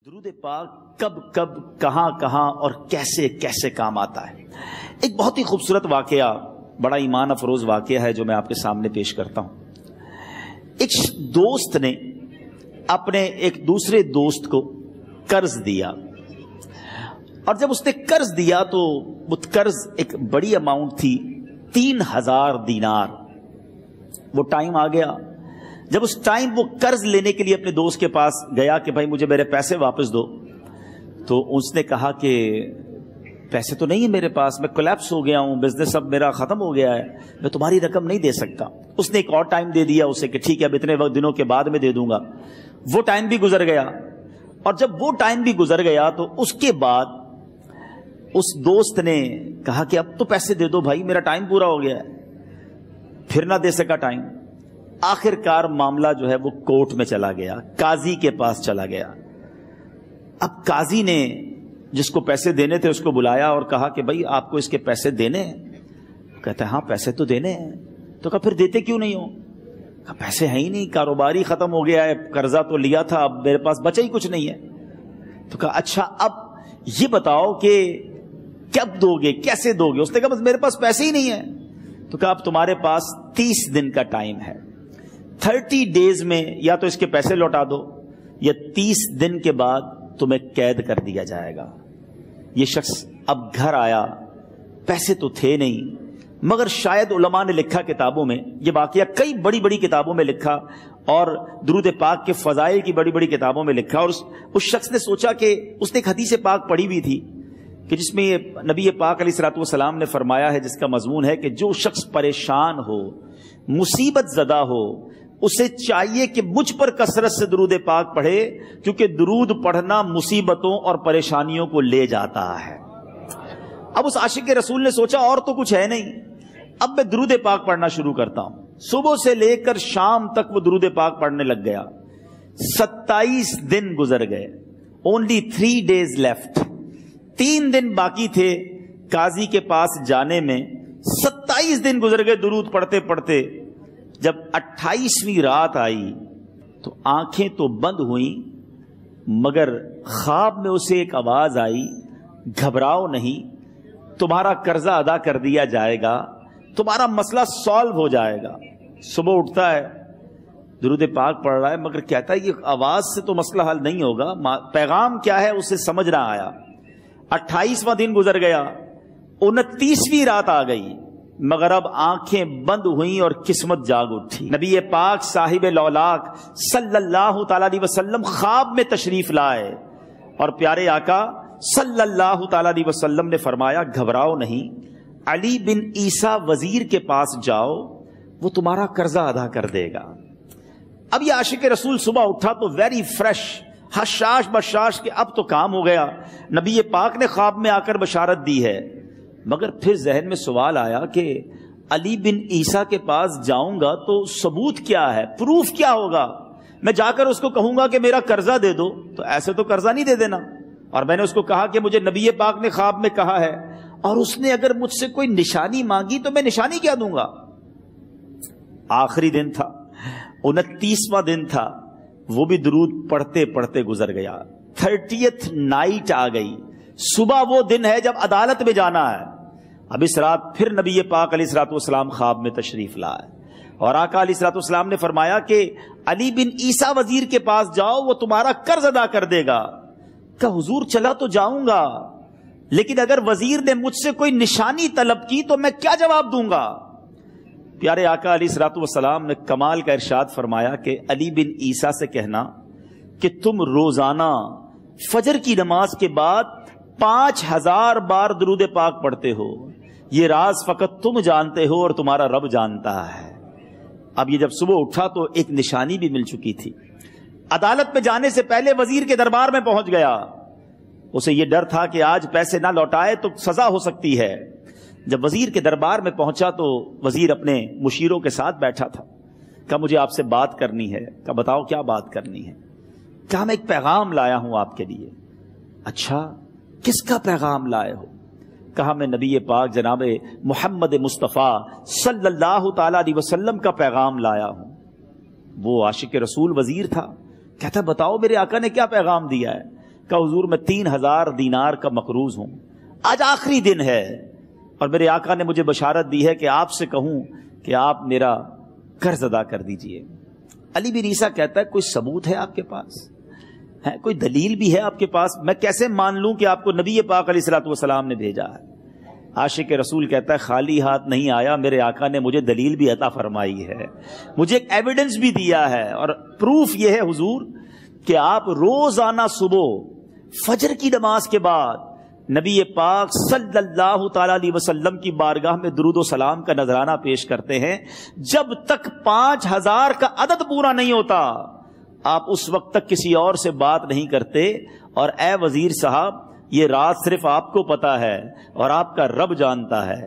درود پاک کب کب کہاں کہاں اور کیسے کیسے کام آتا ہے۔ ایک بہت ہی خوبصورت واقعہ، بڑا ایمان افروز واقعہ ہے جو میں آپ کے سامنے پیش کرتا ہوں۔ ایک دوست نے اپنے ایک دوسرے دوست کو قرض دیا، اور جب اس نے قرض دیا تو وہ قرض ایک بڑی اماؤنٹ تھی، 3000 دینار۔ وہ ٹائم آ گیا جب اس ٹائم وہ قرض لینے کے لیے اپنے دوست کے پاس گیا کہ بھائی مجھے میرے پیسے واپس دو، تو اس نے کہا کہ پیسے تو نہیں ہے میرے پاس، میں کولیپس ہو گیا ہوں، بزنس اب میرا ختم ہو گیا ہے، میں تمہاری رقم نہیں دے سکتا۔ اس نے ایک اور ٹائم دے دیا اسے کہ ٹھیک ہے اب اتنے دنوں کے بعد میں دے دوں گا۔ وہ ٹائم بھی گزر گیا، اور جب وہ ٹائم بھی گزر گیا تو اس کے بعد اس دوست نے کہا کہ اب تو پیسے دے دو بھائی، میرا ٹائم پورا ہو گیا ہے۔ پھر نہ دے سکا ٹائم۔ آخر کار معاملہ جو ہے وہ کورٹ میں چلا گیا، قاضی کے پاس چلا گیا۔ اب قاضی نے جس کو پیسے دینے تھے اس کو بلایا اور کہا کہ بھائی آپ کو اس کے پیسے دینے ہیں؟ کہتا ہے ہاں پیسے تو دینے ہیں۔ تو کہا پھر دیتے کیوں نہیں ہو؟ کہا پیسے ہیں ہی نہیں، کاروباری ختم ہو گیا ہے، قرضہ تو لیا تھا، اب میرے پاس بچا ہی کچھ نہیں ہے۔ تو کہا اچھا اب یہ بتاؤ کہ کب دو گے، کیسے دو گے؟ اس نے کہا بس میرے پاس پیسے ہی نہیں ہے۔ تو کہا اب تمہارے پاس 30 دن کا ٹائم ہے، 30 ڈیز میں یا تو اس کے پیسے لوٹا دو یا 30 دن کے بعد تمہیں قید کر دیا جائے گا۔ یہ شخص اب گھر آیا، پیسے تو تھے نہیں، مگر شاید علماء نے لکھا کتابوں میں، یہ واقعہ کئی بڑی بڑی کتابوں میں لکھا اور درود پاک کے فضائل کی بڑی بڑی کتابوں میں لکھا، اور اس شخص نے سوچا کہ اس نے ایک حدیث پاک پڑھی ہوئی تھی کہ جس میں یہ نبی پاک علیہ الصلوۃ والسلام نے فرمایا ہے، جس کا مضمون ہے کہ جو شخص پریشان ہو، مصیبت زدہ ہو، اسے چاہیے کہ مجھ پر کثرت سے درود پاک پڑھے، کیونکہ درود پڑھنا مصیبتوں اور پریشانیوں کو لے جاتا ہے۔ اب اس عاشق رسول نے سوچا اور تو کچھ ہے نہیں، اب میں درود پاک پڑھنا شروع کرتا ہوں۔ صبح سے لے کر شام تک وہ درود پاک پڑھنے لگ گیا۔ 27 دن گزر گئے، only 3 days left، 3 دن باقی تھے قاضی کے پاس جانے میں۔ 27 دن گزر گئے درود پڑھتے پڑھتے۔ جب 28ویں رات آئی تو آنکھیں تو بند ہوئیں، مگر خواب میں اسے ایک آواز آئی، گھبراؤ نہیں، تمہارا قرضہ ادا کر دیا جائے گا، تمہارا مسئلہ سالو ہو جائے گا۔ صبح اٹھتا ہے، درود پاک پڑھ رہا ہے، مگر کہتا ہے یہ آواز سے تو مسئلہ حل نہیں ہوگا، پیغام کیا ہے اسے سمجھ نہ آیا۔ 28واں دن گزر گیا، 29ویں رات آ گئی، مگر اب آنکھیں بند ہوئیں اور قسمت جاگ اٹھی۔ نبی پاک صاحب لولاک صلی اللہ تعالی علیہ وسلم خواب میں تشریف لائے، اور پیارے آقا صلی اللہ تعالی علیہ وسلم نے فرمایا گھبراؤ نہیں، علی بن عیسیٰ وزیر کے پاس جاؤ، وہ تمہارا قرضہ ادا کر دے گا۔ اب یہ عاشق رسول صبح اٹھا تو ویری فریش، حشاش بشاش کہ اب تو کام ہو گیا، نبی پاک نے خواب میں آ کر بشارت دی ہے۔ مگر پھر ذہن میں سوال آیا کہ علی بن عیسیٰ کے پاس جاؤں گا تو ثبوت کیا ہے، پروف کیا ہوگا؟ میں جا کر اس کو کہوں گا کہ میرا قرضہ دے دو، تو ایسے تو قرضہ نہیں دے دینا، اور میں نے اس کو کہا کہ مجھے نبی پاک نے خواب میں کہا ہے، اور اس نے اگر مجھ سے کوئی نشانی مانگی تو میں نشانی کیا دوں گا؟ آخری دن تھا، 29واں دن تھا، وہ بھی درود پڑھتے پڑھتے گزر گیا۔ 30th نائٹ آ گئی، صبح وہ دن ہے جب عدالت میں جانا ہے۔ اب اس رات پھر نبی پاک علیہ الصلوۃ والسلام خواب میں تشریف لائے، اور آقا علیہ الصلوۃ والسلام نے فرمایا کہ علی بن عیسیٰ وزیر کے پاس جاؤ، وہ تمہارا قرض ادا کر دے گا۔ کہ حضور چلا تو جاؤں گا، لیکن اگر وزیر نے مجھ سے کوئی نشانی طلب کی تو میں کیا جواب دوں گا؟ پیارے آقا علیہ الصلوۃ والسلام نے کمال کا ارشاد فرمایا کہ علی بن عیسیٰ سے کہنا کہ تم روزانہ فجر کی نماز کے بعد 5000 بار درود پاک پڑھتے ہو، یہ راز فقط تم جانتے ہو اور تمہارا رب جانتا ہے۔ اب یہ جب صبح اٹھا تو ایک نشانی بھی مل چکی تھی۔ عدالت میں جانے سے پہلے وزیر کے دربار میں پہنچ گیا، اسے یہ ڈر تھا کہ آج پیسے نہ لوٹائے تو سزا ہو سکتی ہے۔ جب وزیر کے دربار میں پہنچا تو وزیر اپنے مشیروں کے ساتھ بیٹھا تھا۔ کہا مجھے آپ سے بات کرنی ہے۔ کہا بتاؤ کیا بات کرنی ہے؟ کہا میں ایک پیغام لایا ہوں آپ کے لیے۔ اچھا کس کا پیغام لائے ہو؟ کہا میں نبی پاک جناب محمد مصطفیٰ صلی اللہ تعالی علیہ وسلم کا پیغام لایا ہوں۔ وہ عاشق رسول وزیر تھا، کہتا بتاؤ میرے آقا نے کیا پیغام دیا ہے؟ کہ حضور میں 3000 دینار کا مقروض ہوں، آج آخری دن ہے اور میرے آقا نے مجھے بشارت دی ہے کہ آپ سے کہوں کہ آپ میرا قرض ادا کر دیجئے۔ علی بن عیسیٰ کہتا ہے کوئی ثبوت ہے آپ کے پاس؟ ہے کوئی دلیل بھی ہے آپ کے پاس؟ میں کیسے مان لوں کہ آپ کو نبی پاک علیہ الصلوۃ والسلام نے بھیجا ہے؟ عاشق رسول کہتا ہے خالی ہاتھ نہیں آیا، میرے آقا نے مجھے دلیل بھی عطا فرمائی ہے، مجھے ایک ایویڈنس بھی دیا ہے، اور پروف یہ ہے حضور کہ آپ روزانہ صبح فجر کی نماز کے بعد نبی پاک صلی اللہ تعالی علیہ وسلم کی بارگاہ میں درود و سلام کا نذرانہ پیش کرتے ہیں۔ جب تک 5000 کا عدد پورا نہیں ہوتا آپ اس وقت تک کسی اور سے بات نہیں کرتے، اور اے وزیر صاحب یہ رات صرف آپ کو پتا ہے اور آپ کا رب جانتا ہے۔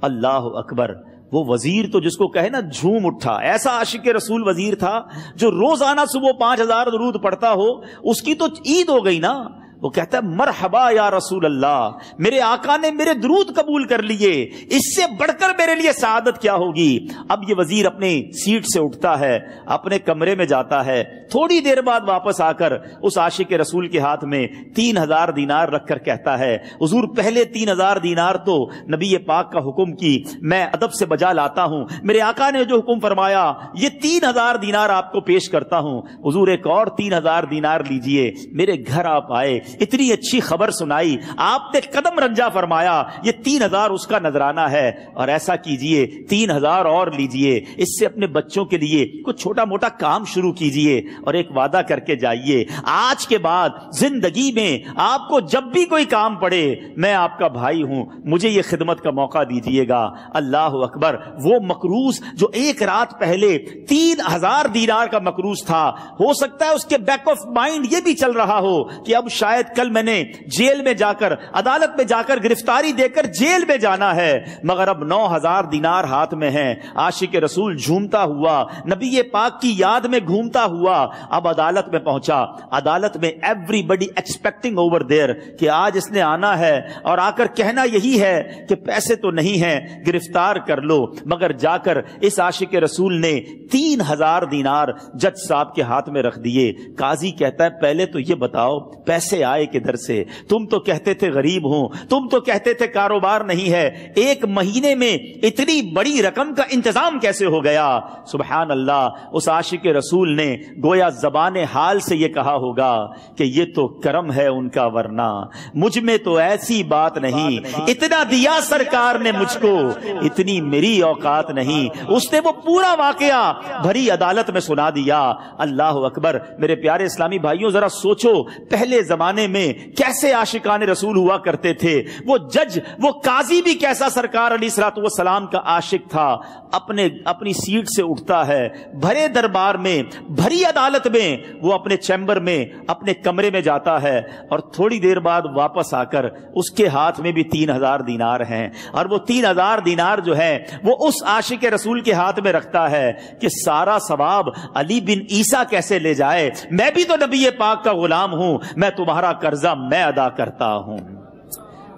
اللہ اکبر، وہ وزیر تو جس کو کہے نا جھوم اٹھا، ایسا عاشق رسول وزیر تھا جو روزانہ صبح 5000 درود پڑھتا ہو، اس کی تو عید ہو گئی نا۔ وہ کہتا ہے مرحبا یا رسول اللہ، میرے آقا نے میرے درود قبول کر لیے، اس سے بڑھ کر میرے لیے سعادت کیا ہوگی۔ اب یہ وزیر اپنے سیٹ سے اٹھتا ہے، اپنے کمرے میں جاتا ہے، تھوڑی دیر بعد واپس آ کر اس عاشق رسول کے ہاتھ میں 3000 دینار رکھ کر کہتا ہے حضور پہلے 3000 دینار تو نبی پاک کا حکم کی میں ادب سے بجا لاتا ہوں، میرے آقا نے جو حکم فرمایا یہ 3000 دینار آپ کو پیش کرتا ہوں، حضور ایک اور 3000 دینار لیجئے۔ میرے گھر آپ آئے، اتنی اچھی خبر سنائی، آپ نے قدم رنجا فرمایا، یہ 3000 اس کا نذرانہ ہے، اور ایسا کیجئے 3000 اور لیجئے، اس سے اپنے بچوں کے لیے کچھ چھوٹا موٹا کام شروع کیجئے، اور ایک وعدہ کر کے جائیے، آج کے بعد زندگی میں آپ کو جب بھی کوئی کام پڑے میں آپ کا بھائی ہوں، مجھے یہ خدمت کا موقع دیجئے گا۔ اللہ اکبر، وہ مقروض جو ایک رات پہلے 3000 دینار کا مقروض تھا، ہو سکتا ہے اس کے بیک آف مائنڈ یہ بھی چل رہا ہو کہ اب شاید کل میں نے جیل میں جا کر، عدالت میں جا کر گرفتاری دے کر جیل میں جانا ہے، مگر اب 9000 دینار ہاتھ میں ہیں۔ عاشق رسول جھومتا ہوا نبی پاک کی یاد میں گھومتا ہوا اب عدالت میں پہنچا۔ عدالت میں everybody expecting over there کہ آج اس نے آنا ہے اور آ کر کہنا یہی ہے کہ پیسے تو نہیں ہیں، گرفتار کر لو، مگر جا کر اس عاشق رسول نے 3000 دینار جج صاحب کے ہاتھ میں رکھ دیے۔ قاضی کہتا ہے پہلے تو یہ بتاؤ پیسے آئے کدھر سے؟ تم تو کہتے تھے غریب ہوں، تم تو کہتے تھے کاروبار نہیں ہے، ایک مہینے میں اتنی بڑی رقم کا انتظام کیسے ہو گیا؟ سبحان اللہ، اس عاشق رسول نے گویا زبان حال سے یہ کہا ہوگا کہ یہ تو کرم ہے ان کا، ورنہ مجھ میں تو ایسی بات نہیں، اتنا دیا سرکار نے مجھ کو، اتنی میری اوقات نہیں۔ اس نے وہ پورا واقعہ بھری عدالت میں سنا دیا۔ اللہ اکبر، میرے پیارے اسلامی بھائیوں ذرا سوچو پہلے زمانے میں کیسے عاشقان رسول ہوا کرتے تھے، وہ جج، وہ قاضی بھی کیسا سرکار علیہ الصلوۃ والسلام کا عاشق تھا۔ اپنی سیٹ سے اٹھتا ہے، بھرے دربار میں، بھری عدالت میں، وہ اپنے چیمبر میں، اپنے کمرے میں جاتا ہے، اور تھوڑی دیر بعد واپس آ کر اس کے ہاتھ میں بھی 3000 دینار ہیں، اور وہ 3000 دینار جو ہے وہ اس عاشق رسول کے ہاتھ میں رکھتا ہے کہ سارا ثواب علی بن عیسیٰ کیسے لے جائے، میں بھی تو نبی پاک کا غلام ہوں، میں تمہارا قرضہ میں ادا کرتا ہوں۔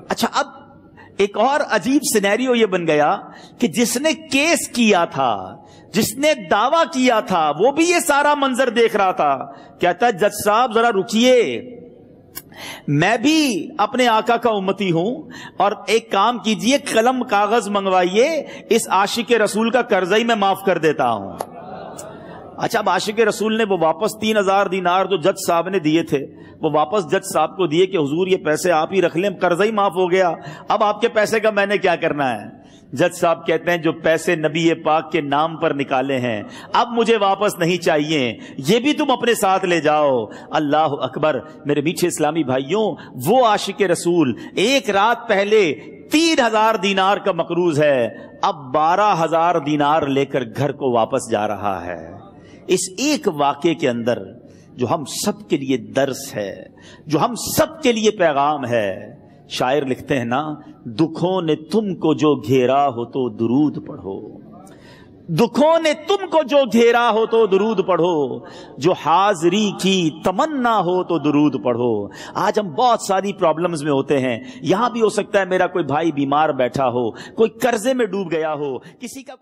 اچھا، اب ایک اور عجیب سینیریو یہ بن گیا کہ جس نے کیس کیا تھا، جس نے دعویٰ کیا تھا، وہ بھی یہ سارا منظر دیکھ رہا تھا۔ کہتا ہے جج صاحب ذرا رکیے، میں بھی اپنے آقا کا امتی ہوں، اور ایک کام کیجئے، قلم کاغذ منگوائیے، اس عاشق رسول کا قرضہ ہی میں معاف کر دیتا ہوں۔ اچھا، اب عاشق رسول نے وہ واپس 3000 دینار جو جج صاحب نے دیے تھے وہ واپس جج صاحب کو دیے کہ حضور یہ پیسے آپ ہی رکھ لیں، قرضہ ہی معاف ہو گیا، اب آپ کے پیسے کا میں نے کیا کرنا ہے؟ جج صاحب کہتے ہیں جو پیسے نبی پاک کے نام پر نکالے ہیں اب مجھے واپس نہیں چاہیے، یہ بھی تم اپنے ساتھ لے جاؤ۔ اللہ اکبر، میرے میٹھے اسلامی بھائیوں، وہ عاشق رسول ایک رات پہلے 3000 دینار کا مقروض ہے، اب 12000 دینار لے کر گھر کو واپس جا رہا ہے۔ اس ایک واقعے کے اندر جو ہم سب کے لیے درس ہے، جو ہم سب کے لیے پیغام ہے، شاعر لکھتے ہیں نا، دکھوں نے تم کو جو گھیرا ہو تو درود پڑھو، دکھوں نے تم کو جو گھیرا ہو تو درود پڑھو، جو حاضری کی تمنا ہو تو درود پڑھو۔ آج ہم بہت ساری پرابلمز میں ہوتے ہیں، یہاں بھی ہو سکتا ہے میرا کوئی بھائی بیمار بیٹھا ہو، کوئی قرضے میں ڈوب گیا ہو، کسی کا